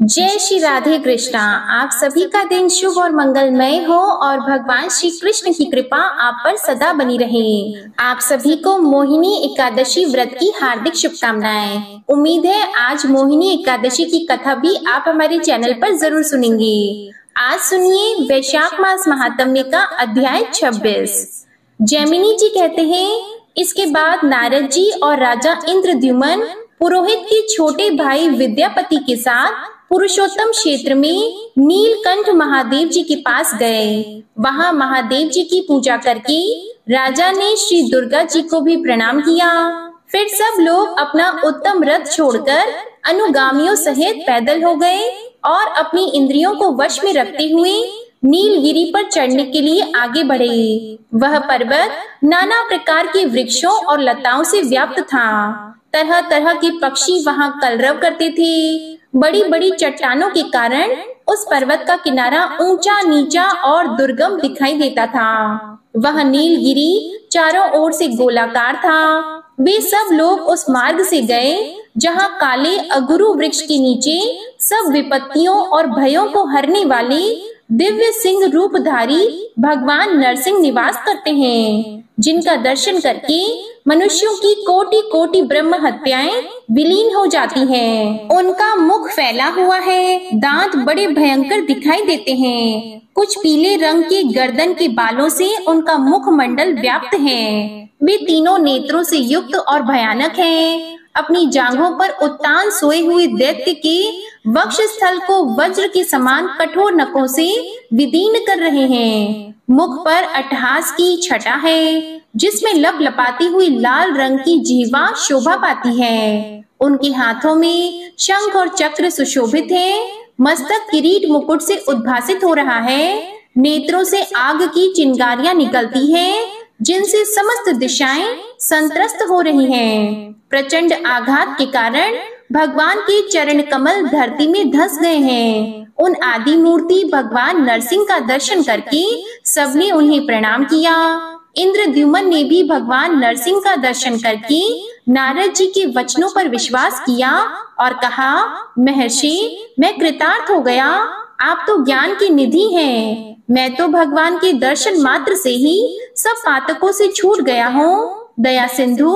जय श्री राधे कृष्णा। आप सभी का दिन शुभ और मंगलमय हो और भगवान श्री कृष्ण की कृपा आप पर सदा बनी रहे। आप सभी को मोहिनी एकादशी व्रत की हार्दिक शुभकामनाएं। उम्मीद है आज मोहिनी एकादशी की कथा भी आप हमारे चैनल पर जरूर सुनेंगे। आज सुनिए वैशाख मास महात्म्य का अध्याय 26। जैमिनी जी कहते हैं, इसके बाद नारद जी और राजा इंद्रद्युम्न पुरोहित के छोटे भाई विद्यापति के साथ पुरुषोत्तम क्षेत्र में नीलकंठ महादेव जी के पास गए। वहां महादेव जी की पूजा करके राजा ने श्री दुर्गा जी को भी प्रणाम किया। फिर सब लोग अपना उत्तम रथ छोड़कर अनुगामियों सहित पैदल हो गए और अपनी इंद्रियों को वश में रखते हुए नीलगिरी पर चढ़ने के लिए आगे बढ़े। वह पर्वत नाना प्रकार के वृक्षों और लताओं से व्याप्त था। तरह तरह के पक्षी वहां कलरव करते थे। बड़ी बड़ी चट्टानों के कारण उस पर्वत का किनारा ऊंचा नीचा और दुर्गम दिखाई देता था। वह नीलगिरी चारों ओर से गोलाकार था। वे सब लोग उस मार्ग से गए जहां काले अगुरु वृक्ष के नीचे सब विपत्तियों और भयों को हरने वाले दिव्य सिंह रूपधारी भगवान नरसिंह निवास करते हैं, जिनका दर्शन करके मनुष्यों की कोटि कोटि ब्रह्म हत्याएं विलीन हो जाती हैं। उनका मुख फैला हुआ है, दांत बड़े भयंकर दिखाई देते हैं। कुछ पीले रंग के गर्दन के बालों से उनका मुखमंडल व्याप्त है। वे तीनों नेत्रों से युक्त और भयानक हैं। अपनी जांघों पर उत्तान सोए हुए दैत्य के वक्ष स्थल को वज्र के समान कठोर नखों से विदीर्ण कर रहे हैं। मुख पर अट्टहास की छटा है, जिसमें लपलपाती हुई लाल रंग की जीवा शोभा पाती है। उनके हाथों में शंख और चक्र सुशोभित है। मस्तक किरीट मुकुट से उद्भासित हो रहा है। नेत्रों से आग की चिंगारियां निकलती हैं, जिनसे समस्त दिशाएं संत्रस्त हो रही हैं। प्रचंड आघात के कारण भगवान के चरण कमल धरती में धंस गए हैं। उन आदि मूर्ति भगवान नरसिंह का दर्शन करके सबने उन्हें प्रणाम किया। इंद्रद्युम्न ने भी भगवान नरसिंह का दर्शन करके नारद जी के वचनों पर विश्वास किया और कहा, महर्षि, मैं कृतार्थ हो गया। आप तो ज्ञान की निधि हैं। मैं तो भगवान के दर्शन मात्र से ही सब पातकों से छूट गया हूँ। दया सिंधु,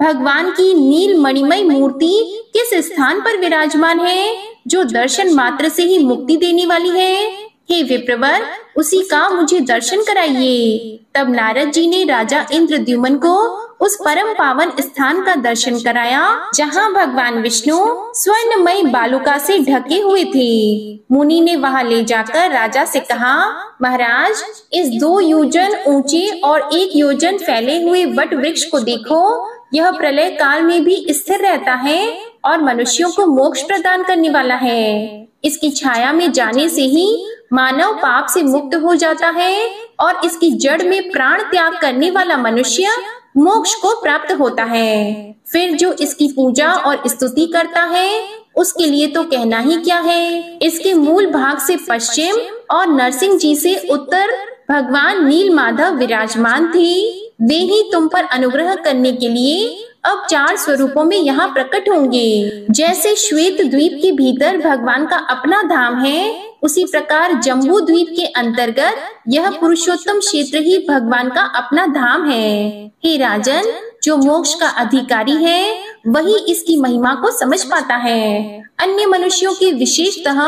भगवान की नील मणिमय मूर्ति किस स्थान पर विराजमान है, जो दर्शन मात्र से ही मुक्ति देने वाली है? हे विप्रवर, उसी का मुझे दर्शन कराइए। तब नारद जी ने राजा इंद्रद्युम्न को उस परम पावन स्थान का दर्शन कराया, जहां भगवान विष्णु स्वर्णमय बालुका से ढके हुए थे। मुनि ने वहां ले जाकर राजा से कहा, महाराज, इस 2 योजन ऊंचे और 1 योजन फैले हुए वट वृक्ष को देखो। यह प्रलय काल में भी स्थिर रहता है और मनुष्यों को मोक्ष प्रदान करने वाला है। इसकी छाया में जाने से ही मानव पाप से मुक्त हो जाता है और इसकी जड़ में प्राण त्याग करने वाला मनुष्य मोक्ष को प्राप्त होता है। फिर जो इसकी पूजा और स्तुति करता है, उसके लिए तो कहना ही क्या है। इसके मूल भाग से पश्चिम और नरसिंह जी से उत्तर भगवान नील माधव विराजमान थे। वे ही तुम पर अनुग्रह करने के लिए अब 4 स्वरूपों में यहाँ प्रकट होंगे। जैसे श्वेत द्वीप के भीतर भगवान का अपना धाम है, उसी प्रकार जम्बू द्वीप के अंतर्गत यह पुरुषोत्तम क्षेत्र ही भगवान का अपना धाम है। हे राजन, जो मोक्ष का अधिकारी है, वही इसकी महिमा को समझ पाता है। अन्य मनुष्यों के विशेषतः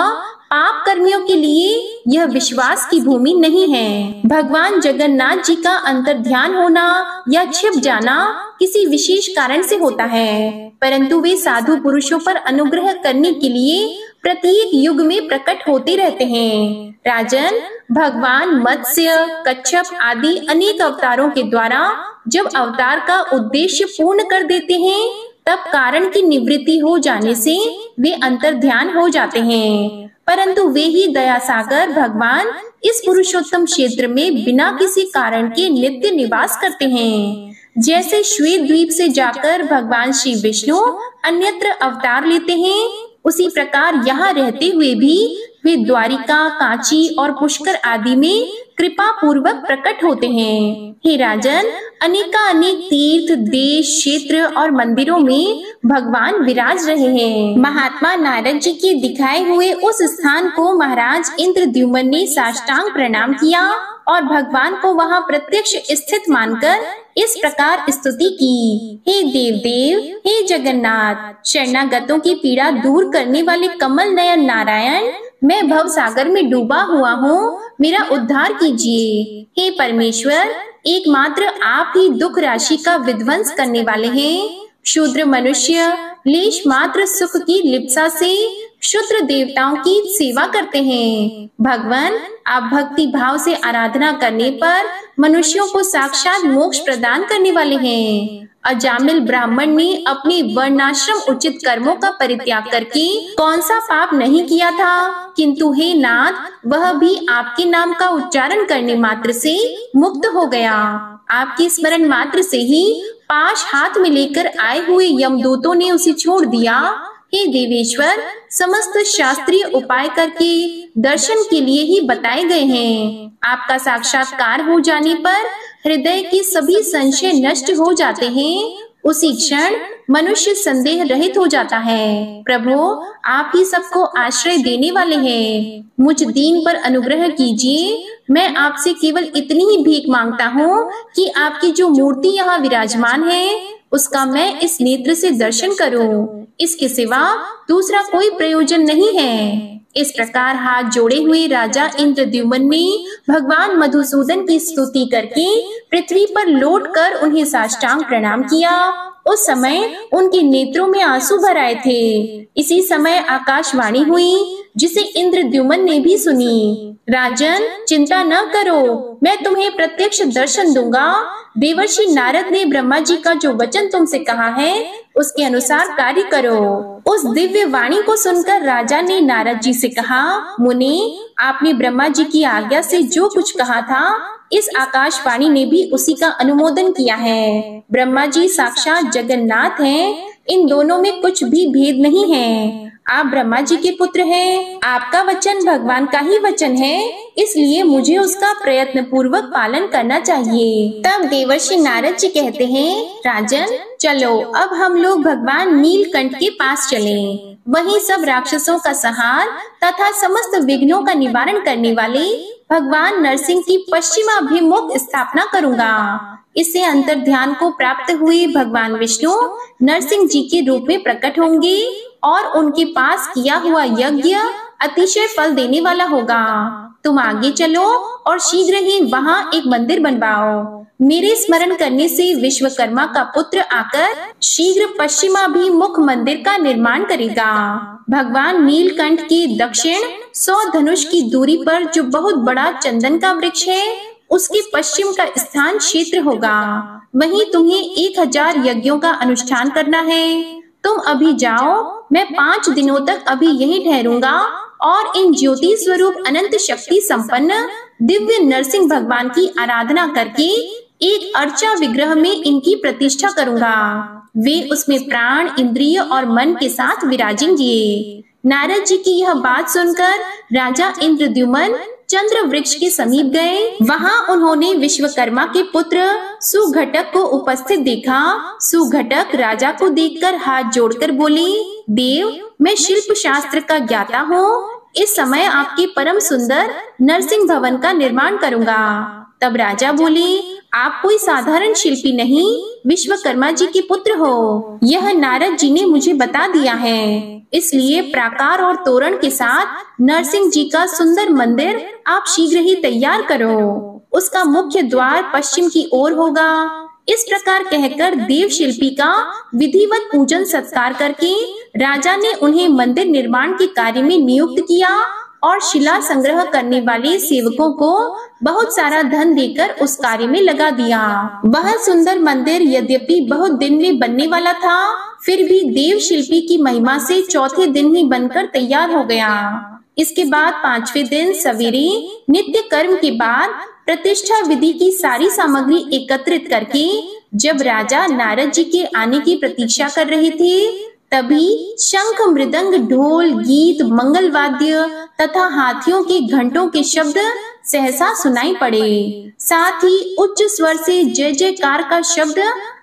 पाप कर्मियों के लिए यह विश्वास की भूमि नहीं है। भगवान जगन्नाथ जी का अंतर ध्यान होना या छिप जाना किसी विशेष कारण से होता है, परंतु वे साधु पुरुषों पर अनुग्रह करने के लिए प्रत्येक युग में प्रकट होते रहते हैं। राजन, भगवान मत्स्य, कच्छप आदि अनेक अवतारों के द्वारा जब अवतार का उद्देश्य पूर्ण कर देते हैं, तब कारण की निवृत्ति हो जाने से वे अंतर ध्यान हो जाते हैं। परंतु वे ही दया सागर भगवान इस पुरुषोत्तम क्षेत्र में बिना किसी कारण के नित्य निवास करते हैं। जैसे श्वेत द्वीप से जाकर भगवान श्री विष्णु अन्यत्र अवतार लेते हैं, उसी प्रकार यहाँ रहते हुए भी वे द्वारिका, कांची और पुष्कर आदि में कृपा पूर्वक प्रकट होते हैं। हे राजन, अनेकानेक तीर्थ, देश, क्षेत्र और मंदिरों में भगवान विराज रहे हैं। महात्मा नारद जी के दिखाए हुए उस स्थान को महाराज इंद्रद्युम्न ने साष्टांग प्रणाम किया और भगवान को वहां प्रत्यक्ष स्थित मानकर इस प्रकार स्तुति की। हे देव, हे जगन्नाथ, शरणागतों की पीड़ा दूर करने वाले कमल नयन नारायण, मैं भव सागर में डूबा हुआ हूँ, मेरा उद्धार कीजिए। हे परमेश्वर, एकमात्र आप ही दुख राशि का विध्वंस करने वाले हैं। शूद्र मनुष्य लेश मात्र सुख की लिप्सा से क्षुद्र देवताओं की सेवा करते हैं। भगवान, आप भक्ति भाव से आराधना करने पर मनुष्यों को साक्षात मोक्ष प्रदान करने वाले हैं। अजामिल ब्राह्मण ने अपने वर्णाश्रम उचित कर्मों का परित्याग करके कौन सा पाप नहीं किया था, किंतु हे नाथ, वह भी आपके नाम का उच्चारण करने मात्र से मुक्त हो गया। आपके स्मरण मात्र से ही पाश हाथ में लेकर आए हुए यमदूतों ने उसे छोड़ दिया। हे देवेश्वर, समस्त शास्त्रीय उपाय करके दर्शन के लिए ही बताए गए हैं। आपका साक्षात्कार हो जाने पर हृदय के सभी संशय नष्ट हो जाते हैं। उसी क्षण मनुष्य संदेह रहित हो जाता है। प्रभु, आप ही सबको आश्रय देने वाले हैं। मुझ दीन पर अनुग्रह कीजिए। मैं आपसे केवल इतनी ही भीख मांगता हूँ कि आपकी जो मूर्ति यहाँ विराजमान है उसका मैं इस नेत्र से दर्शन करूं। इसके सिवा दूसरा कोई प्रयोजन नहीं है। इस प्रकार हाथ जोड़े हुए राजा इंद्रद्युम्न ने भगवान मधुसूदन की स्तुति करके पृथ्वी पर लौटकर उन्हें साष्टांग प्रणाम किया। उस समय उनके नेत्रों में आंसू भर आए थे। इसी समय आकाशवाणी हुई जिसे इंद्रद्युम्न ने भी सुनी। राजन, चिंता न करो, मैं तुम्हें प्रत्यक्ष दर्शन दूंगा। देवर्षि नारद ने ब्रह्मा जी का जो वचन तुमसे कहा है उसके अनुसार कार्य करो। उस दिव्य वाणी को सुनकर राजा ने नारद जी से कहा, मुनि, आपने ब्रह्मा जी की आज्ञा से जो कुछ कहा था, इस आकाशवाणी ने भी उसी का अनुमोदन किया है। ब्रह्मा जी साक्षात जगन्नाथ हैं। इन दोनों में कुछ भी भेद नहीं है। आप ब्रह्मा जी के पुत्र हैं। आपका वचन भगवान का ही वचन है, इसलिए मुझे उसका प्रयत्न पूर्वक पालन करना चाहिए। तब देवर्षि नारद जी कहते हैं, राजन, चलो अब हम लोग भगवान नीलकंठ के पास चलें। वहीं सब राक्षसों का संहार तथा समस्त विघ्नों का निवारण करने वाले भगवान नरसिंह की पश्चिमाभिमुख स्थापना करूंगा। इससे अंतर ध्यान को प्राप्त हुए भगवान विष्णु नरसिंह जी के रूप में प्रकट होंगे और उनके पास किया हुआ यज्ञ अतिशय फल देने वाला होगा। तुम आगे चलो और शीघ्र ही वहाँ एक मंदिर बनवाओ। मेरे स्मरण करने से विश्वकर्मा का पुत्र आकर शीघ्र पश्चिमाभिमुख मंदिर का निर्माण करेगा। भगवान नीलकंठ के दक्षिण 100 धनुष की दूरी पर जो बहुत बड़ा चंदन का वृक्ष है, उसके पश्चिम का स्थान क्षेत्र होगा। वहीं तुम्हें 1000 यज्ञों का अनुष्ठान करना है। तुम अभी जाओ, मैं 5 दिनों तक अभी यहीं ठहरूंगा और इन ज्योति स्वरूप अनंत शक्ति संपन्न दिव्य नरसिंह भगवान की आराधना करके एक अर्चा विग्रह में इनकी प्रतिष्ठा करूंगा। वे उसमें प्राण, इंद्रिय और मन के साथ विराजेंगे। नारद जी की यह बात सुनकर राजा इंद्रद्युम्न चंद्र वृक्ष के समीप गए। वहां उन्होंने विश्वकर्मा के पुत्र सुघटक को उपस्थित देखा। सुघटक राजा को देखकर हाथ जोड़कर बोले, देव, मैं शिल्प शास्त्र का ज्ञाता हूँ। इस समय आपके परम सुंदर नरसिंह भवन का निर्माण करूंगा। तब राजा बोले, आप कोई साधारण शिल्पी नहीं, विश्वकर्मा जी के पुत्र हो। यह नारद जी ने मुझे बता दिया है। इसलिए प्राकार और तोरण के साथ नरसिंह जी का सुंदर मंदिर आप शीघ्र ही तैयार करो। उसका मुख्य द्वार पश्चिम की ओर होगा। इस प्रकार कहकर देव शिल्पी का विधिवत पूजन सत्कार करके राजा ने उन्हें मंदिर निर्माण के कार्य में नियुक्त किया और शिला संग्रह करने वाले सेवकों को बहुत सारा धन देकर उस कार्य में लगा दिया। वह सुंदर मंदिर यद्यपि बहुत दिन में बनने वाला था, फिर भी देव शिल्पी की महिमा से चौथे दिन ही बनकर तैयार हो गया। इसके बाद 5वें दिन सवेरे नित्य कर्म के बाद प्रतिष्ठा विधि की सारी सामग्री एकत्रित करके जब राजा नारद जी के आने की प्रतीक्षा कर रहे थे, तभी शंख, मृदंग, ढोल, गीत, मंगल वाद्य तथा हाथियों के घंटों के शब्द सहसा सुनाई पड़े। साथ ही उच्च स्वर से जय जयकार का शब्द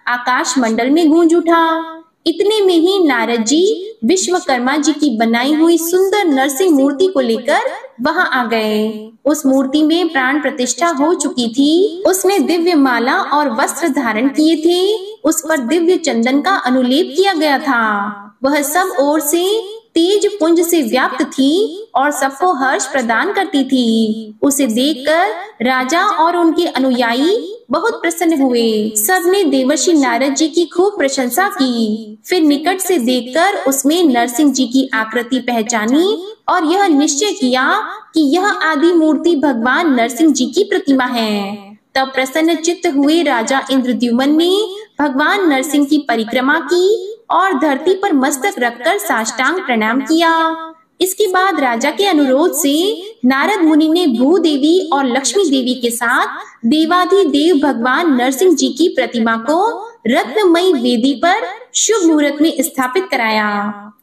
आकाश मंडल में गूंज उठा। इतने में ही नारद जी विश्वकर्मा जी की बनाई हुई सुंदर नरसिंह मूर्ति को लेकर वहां आ गए। उस मूर्ति में प्राण प्रतिष्ठा हो चुकी थी। उसने दिव्य माला और वस्त्र धारण किए थे। उस पर दिव्य चंदन का अनुलेप किया गया था। वह सब ओर से तेज पुंज से व्याप्त थी और सबको हर्ष प्रदान करती थी। उसे देखकर राजा और उनके अनुयायी बहुत प्रसन्न हुए। सबने देवर्षि नारद जी की खूब प्रशंसा की। फिर निकट से देखकर उसमें नरसिंह जी की आकृति पहचानी और यह निश्चय किया कि यह आदि मूर्ति भगवान नरसिंह जी की प्रतिमा है। तब प्रसन्न चित्त हुए राजा इंद्रद्युम्न ने भगवान नरसिंह की परिक्रमा की और धरती पर मस्तक रखकर साष्टांग प्रणाम किया। इसके बाद राजा के अनुरोध से नारद मुनि ने भूदेवी और लक्ष्मी देवी के साथ देवाधिदेव भगवान नरसिंह जी की प्रतिमा को रत्नमयी वेदी पर शुभ मुहूर्त में स्थापित कराया।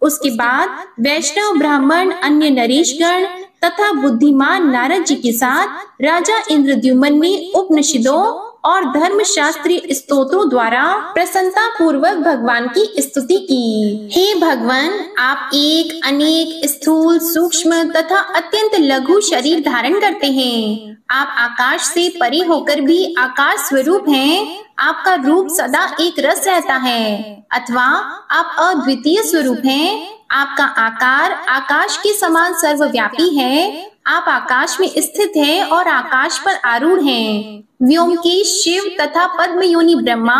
उसके बाद वैष्णव ब्राह्मण, अन्य नरेशगण तथा बुद्धिमान नारद जी के साथ राजा इंद्रद्युम्न ने उपनिषदों और धर्मशास्त्रीय स्तोत्रों द्वारा प्रसन्नता पूर्वक भगवान की स्तुति की। हे भगवान, आप एक, अनेक, स्थूल, सूक्ष्म तथा अत्यंत लघु शरीर धारण करते हैं। आप आकाश से परे होकर भी आकाश स्वरूप हैं। आपका रूप सदा एक रस रहता है, अथवा आप अद्वितीय स्वरूप हैं। आपका आकार आकाश के समान सर्वव्यापी है। आप आकाश में स्थित हैं और आकाश पर आरूढ़ हैं। व्योमकेश शिव तथा पद्मयोनि ब्रह्मा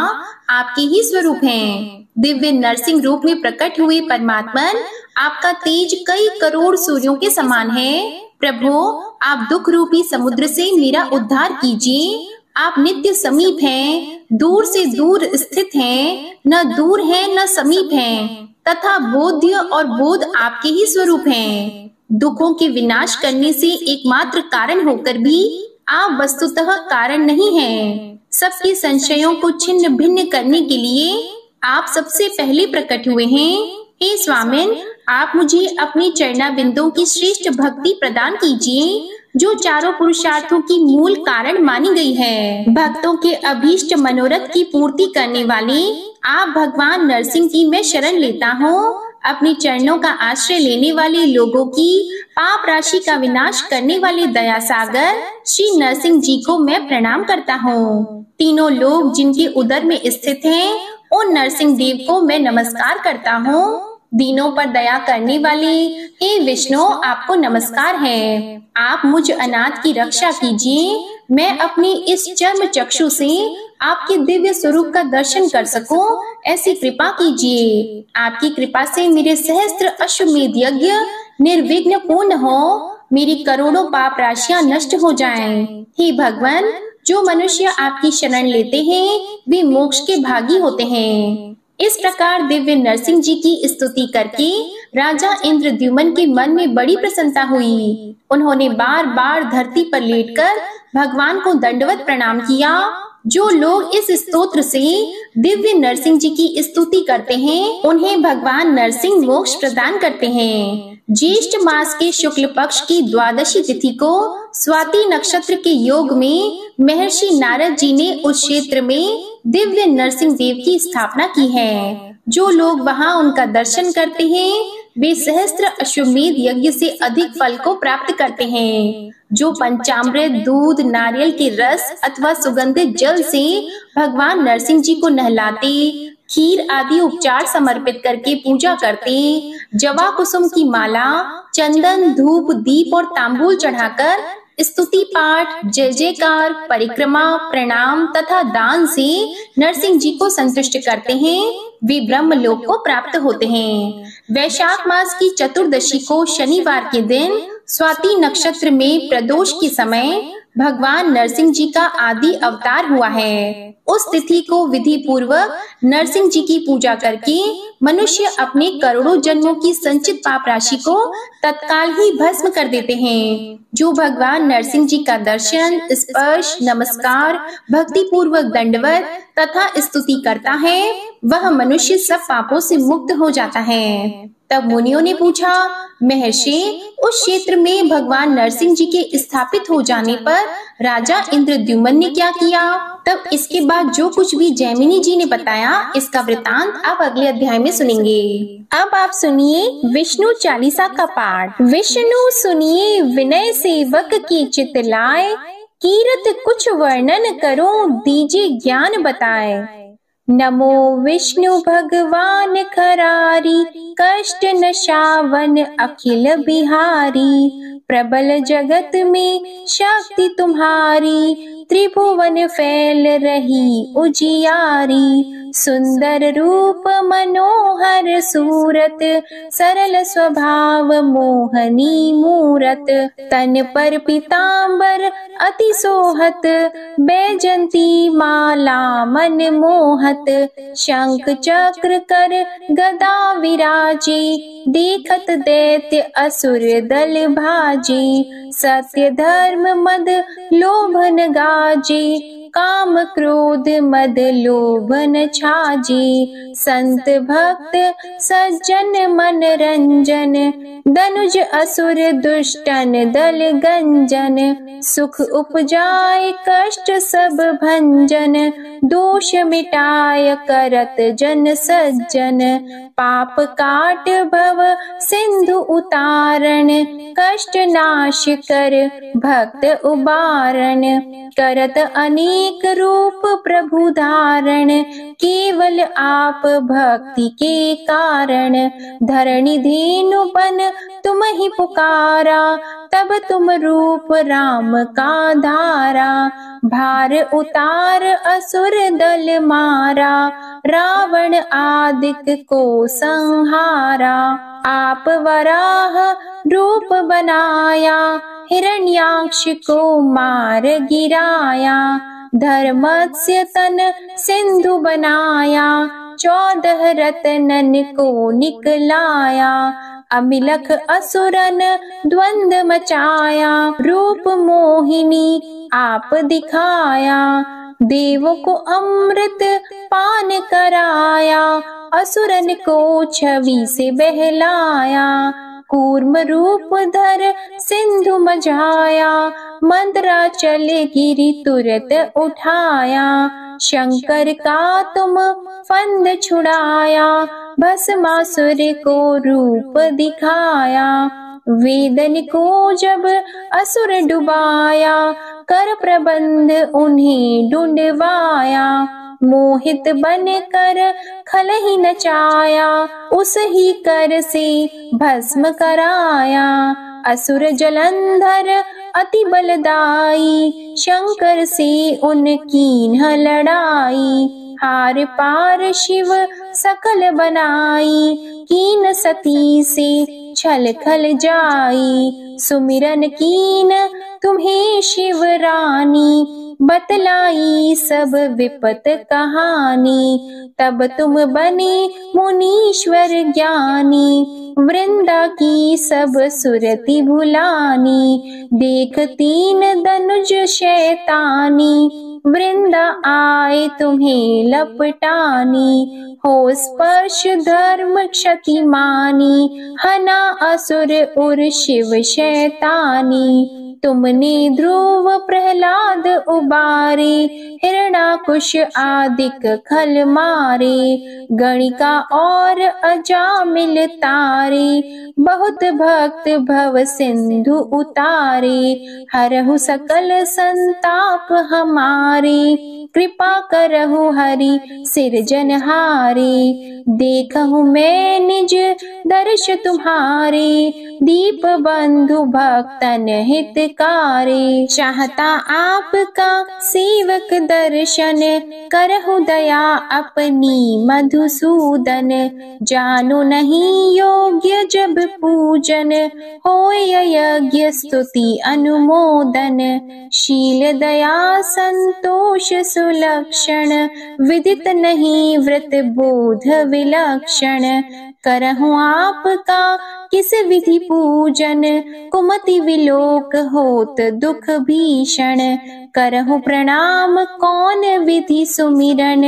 आपके ही स्वरूप हैं। दिव्य नरसिंह रूप में प्रकट हुए परमात्मन, आपका तेज कई करोड़ सूर्यों के समान है। प्रभु, आप दुख रूपी समुद्र से मेरा उद्धार कीजिए। आप नित्य समीप हैं, दूर से दूर स्थित हैं, न दूर हैं न समीप हैं, तथा बोध्य और बोध आपके ही स्वरूप हैं। दुखों के विनाश करने से एकमात्र कारण होकर भी आप वस्तुतः कारण नहीं हैं। सबके संशयों को छिन्न भिन्न करने के लिए आप सबसे पहले प्रकट हुए हैं। हे स्वामिन, आप मुझे अपने चरणाबिंदों की श्रेष्ठ भक्ति प्रदान कीजिए, जो चारों पुरुषार्थों की मूल कारण मानी गई है। भक्तों के अभीष्ट मनोरथ की पूर्ति करने वाले आप भगवान नरसिंह की मैं शरण लेता हूँ। अपने चरणों का आश्रय लेने वाले लोगों की पाप राशि का विनाश करने वाले दया सागर श्री नरसिंह जी को मैं प्रणाम करता हूँ। तीनों लोग जिनके उदर में स्थित हैं, उन नरसिंह देव को मैं नमस्कार करता हूँ। दीनों पर दया करने वाले हे विष्णु, आपको नमस्कार है। आप मुझ अनाथ की रक्षा कीजिए। मैं अपने इस चर्म चक्षु से आपके दिव्य स्वरूप का दर्शन कर सकूं, ऐसी कृपा कीजिए। आपकी कृपा से मेरे सहस्त्र अश्वमेध यज्ञ निर्विघ्न पूर्ण हो, मेरी करोड़ों पाप राशियां नष्ट हो जाएं। हे भगवान, जो मनुष्य आपकी शरण लेते हैं वे मोक्ष के भागी होते हैं। इस प्रकार दिव्य नरसिंह जी की स्तुति करके राजा इंद्रद्युम्न के मन में बड़ी प्रसन्नता हुई। उन्होंने बार बार धरती पर लेटकर भगवान को दंडवत प्रणाम किया। जो लोग इस स्तोत्र से दिव्य नरसिंह जी की स्तुति करते हैं, उन्हें भगवान नरसिंह मोक्ष प्रदान करते हैं। ज्येष्ठ मास के शुक्ल पक्ष की द्वादशी तिथि को स्वाति नक्षत्र के योग में महर्षि नारद जी ने उस क्षेत्र में दिव्य नरसिंह देव की स्थापना की है। जो लोग वहां उनका दर्शन करते हैं, वे सहस्त्र अश्वमेध यज्ञ से अधिक फल को प्राप्त करते हैं। जो पंचामृत, दूध, नारियल के रस अथवा सुगंधित जल से भगवान नरसिंह जी को नहलाते, खीर आदि उपचार समर्पित करके पूजा करते, जवा कुसुम की माला, चंदन, धूप, दीप और तांबूल चढ़ाकर स्तुति पाठ, जय जयकार, परिक्रमा, प्रणाम तथा दान से नरसिंह जी को संतुष्ट करते हैं, वे ब्रह्म लोक को प्राप्त होते हैं। वैशाख मास की चतुर्दशी को शनिवार के दिन स्वाति नक्षत्र में प्रदोष के समय भगवान नरसिंह जी का आदि अवतार हुआ है। उस तिथि को विधि पूर्वक नरसिंह जी की पूजा करके मनुष्य अपने करोड़ों जन्मों की संचित पाप राशि को तत्काल ही भस्म कर देते हैं। जो भगवान नरसिंह जी का दर्शन, स्पर्श, नमस्कार, भक्ति पूर्वक दंडवत तथा स्तुति करता है, वह मनुष्य सब पापों से मुक्त हो जाता है तब मुनियों ने पूछा, महर्षि, उस क्षेत्र में भगवान नरसिंह जी के स्थापित हो जाने पर राजा इंद्रद्युम्न ने क्या किया? तब इसके बाद जो कुछ भी जैमिनी जी ने बताया, इसका वृतांत आप अगले अध्याय में सुनेंगे। अब आप सुनिए विष्णु चालीसा का पाठ। विष्णु सुनिए विनय सेवक की चित लाए, कीरत कुछ वर्णन करो दीजिए ज्ञान बताए। नमो विष्णु भगवान खरारी, कष्ट नशावन अखिल बिहारी। प्रबल जगत में शक्ति तुम्हारी, त्रिभुवन फैल रही उजियारी। सुंदर रूप मनोहर सूरत, सरल स्वभाव मोहनी मूरत। तन पर पीतांबर अति सोहत, बैजंती माला मन मोहत। शंख चक्र कर गदा विराजे, देखत दैत्य असुर दल भाजे। सत्य धर्म मद लोभन गाजे, काम क्रोध मद लोभन छाजे। संत भक्त सज्जन मन रंजन, धनुज असुर दुष्टन दल गंजन। सुख उपजाए कष्ट सब भंजन, दोष मिटाय करत जन सज्जन। पाप काट भव सिंधु उतारण, कष्ट नाश कर भक्त उबारण। करत अनेक रूप प्रभु धारण, केवल आप भक्ति के कारण। धरणी धेनु बन तुम ही पुकारा, तब तुम रूप राम का धारा। भार उतार असुर दल मारा, रावण आदिक को संहारा। आप वराह रूप बनाया, हिरण्याक्ष को मार गिराया। धर्मस्य तन सिंधु बनाया, 14 रत्नन को निकलाया। अमिलख असुरन द्वंद मचाया, रूप मोहिनी आप दिखाया। देवों को अमृत पान कराया, असुरन को छवि से बहलाया। कूर्म रूप धर सिंधु मझाया, मंदराचल गिरि तुरत उठाया। शंकर का तुम फंद छुड़ाया, भस्मासुर को रूप दिखाया। वेदन को जब असुर डुबाया, कर प्रबंध उन्हें ढूंढवाया। मोहित बन कर खल ही नचाया, उस ही कर से भस्म कराया। असुर जलंधर अति बलदाई, शंकर से उनकी न लड़ाई। हार पार शिव सकल बनाई, कीन सती से छल खल जाई। सुमिरन कीन तुम्हें शिव रानी, बतलाई सब विपत कहानी। तब तुम बने मुनीश्वर ज्ञानी, वृंदा की सब सुरति भुलानी। देख 3 धनुज शैतानी, वृंदा आए तुम्हें लपटानी। हो स्पर्श धर्म क्षति मानी, हना असुर उर शिव शैतानी। तुमने ध्रुव प्रहलाद उबारे, हिरणाकुश आदिक खल मारे। गणिका और अजामिल तारे, बहुत भक्त भव सिंधु उतारे। हरहु सकल संताप हमारे, कृपा करहु हरि सिरजनहारे। देखहु मैं निज दर्श तुम्हारे, दीप बंधु भक्तन हितकारे। चाहता आपका सेवक दर्शन, करहु दया अपनी मधुसूदन। जानो नहीं योग्य जब पूजन, होय यज्ञ स्तुति अनुमोदन। शील दया संतोष सुलक्षण, विदित नहीं व्रत बोध विलक्षण। करहु आपका किस विधि पूजन, कुमति विलोक होत दुख भीषण। करहु प्रणाम कौन विधि सुमिरन,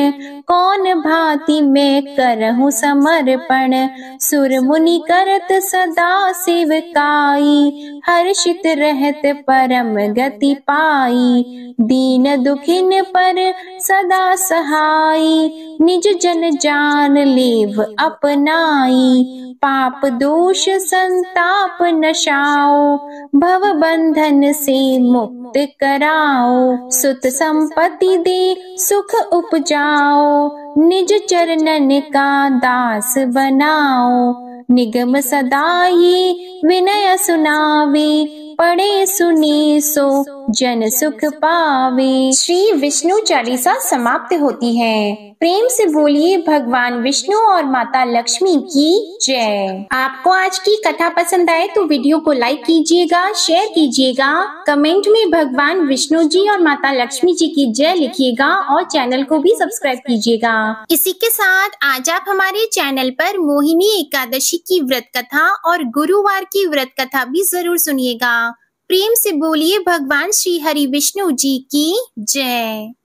कौन भांति मैं करहु समर्पण। सुर मुनि करत सदा सेवकाई, हर्षित रहत परम गति पाई। दीन दुखिन पर सदा सहाई, निज जन जान लेव अपनाई। पाप दोष संताप नशाओ, भव बंधन से मुक्त कराओ। सुत संपत्ति दे सुख उपजाओ, निज चरणन का दास बनाओ। निगम सदा ये विनय सुनावे, पढ़े सुने सो जन सुख पावे। श्री विष्णु चालीसा समाप्त होती है। प्रेम से बोलिए भगवान विष्णु और माता लक्ष्मी की जय। आपको आज की कथा पसंद आए तो वीडियो को लाइक कीजिएगा, शेयर कीजिएगा, कमेंट में भगवान विष्णु जी और माता लक्ष्मी जी की जय लिखिएगा और चैनल को भी सब्सक्राइब कीजिएगा। इसी के साथ आज आप हमारे चैनल पर मोहिनी एकादशी की व्रत कथा और गुरुवार की व्रत कथा भी जरूर सुनिएगा। प्रेम से बोलिए भगवान श्री हरि विष्णु जी की जय।